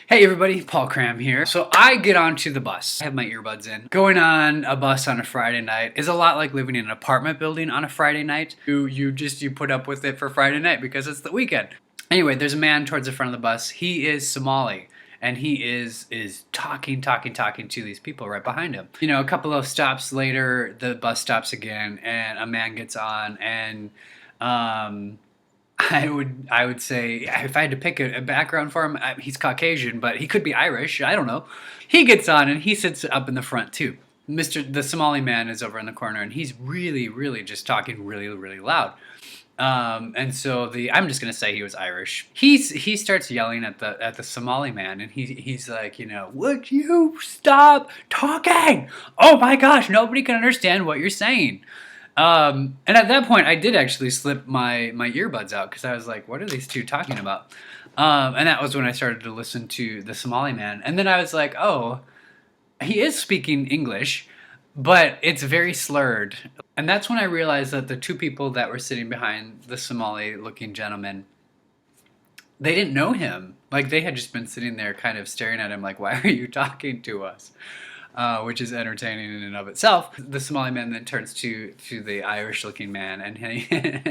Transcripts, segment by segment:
Hey everybody, Paul Cram here. So I get onto the bus. I have my earbuds in. Going on a bus on a Friday night is a lot like living in an apartment building on a Friday night. You put up with it for Friday night because it's the weekend. Anyway, there's a man towards the front of the bus. He is Somali. And he is talking to these people right behind him. You know, a couple of stops later, the bus stops again, and a man gets on, and I would say if I had to pick a background for him, he's Caucasian, but he could be Irish. I don't know. He gets on and he sits up in the front too. The Somali man is over in the corner, and he's really just talking really loud. And so I'm just gonna say he was Irish. He starts yelling at the Somali man, and he's like, you know, would you stop talking? Oh my gosh, nobody can understand what you're saying. And at that point, I did actually slip my earbuds out because I was like, what are these two talking about? And that was when I started to listen to the Somali man, and then I was like, oh, he is speaking English, but it's very slurred. And that's when I realized that the two people that were sitting behind the Somali looking gentleman, they didn't know him. Like, they had just been sitting there kind of staring at him like, why are you talking to us? Which is entertaining in and of itself. The Somali man then turns to the Irish looking man, and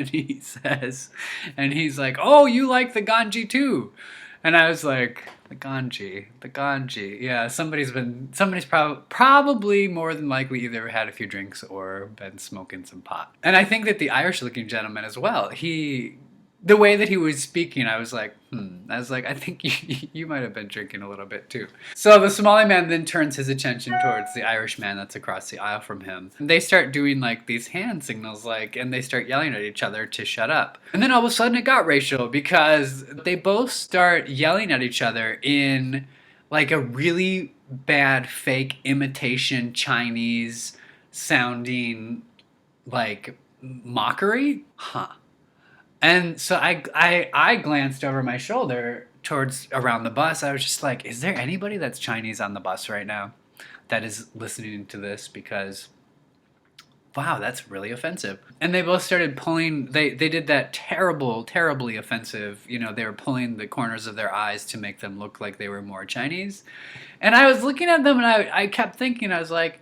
he says, and he's like, oh, you like the ganji too? And I was like, the ganji. Yeah, somebody's probably more than likely either had a few drinks or been smoking some pot. And I think that the Irish looking gentleman as well, the way that he was speaking, I was like, I think you might have been drinking a little bit too. So the Somali man then turns his attention towards the Irish man that's across the aisle from him. And they start doing like these hand signals, and they start yelling at each other to shut up. And then all of a sudden it got racial because they both start yelling at each other in like a really bad fake imitation Chinese sounding like mockery. And so I glanced over my shoulder towards around the bus. I was just like, is there anybody that's Chinese on the bus right now that is listening to this? Because, wow, that's really offensive. And they both started pulling, they did that terribly offensive, you know, they were pulling the corners of their eyes to make them look like they were more Chinese. And I was looking at them, and I kept thinking, I was like,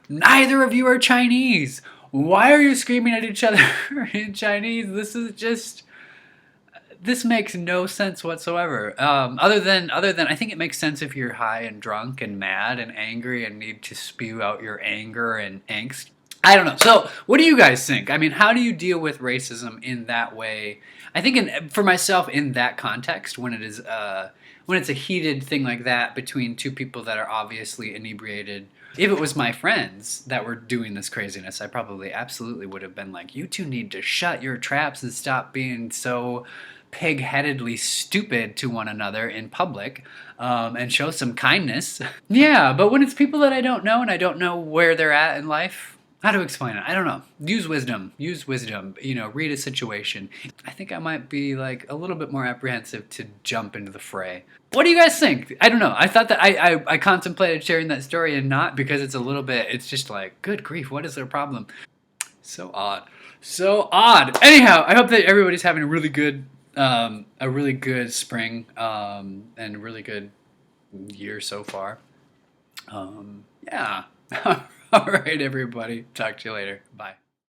neither of you are Chinese. Why are you screaming at each other in Chinese? This makes no sense whatsoever. Other than I think it makes sense if you're high and drunk and mad and angry and need to spew out your anger and angst. I don't know. So, what do you guys think? I mean, how do you deal with racism in that way? I think for myself, in that context, when it's a heated thing like that between two people that are obviously inebriated. If it was my friends that were doing this craziness, I probably absolutely would have been like, you two need to shut your traps and stop being so pig-headedly stupid to one another in public, and show some kindness. Yeah, but when it's people that I don't know and I don't know where they're at in life, how to explain it? I don't know. Use wisdom. You know, read a situation. I think I might be like a little bit more apprehensive to jump into the fray. What do you guys think? I don't know. I thought that I contemplated sharing that story and not, because it's just like, good grief, what is their problem? So odd. So odd. Anyhow, I hope that everybody's having a really good spring, and a really good year so far. Yeah. All right, everybody. Talk to you later. Bye.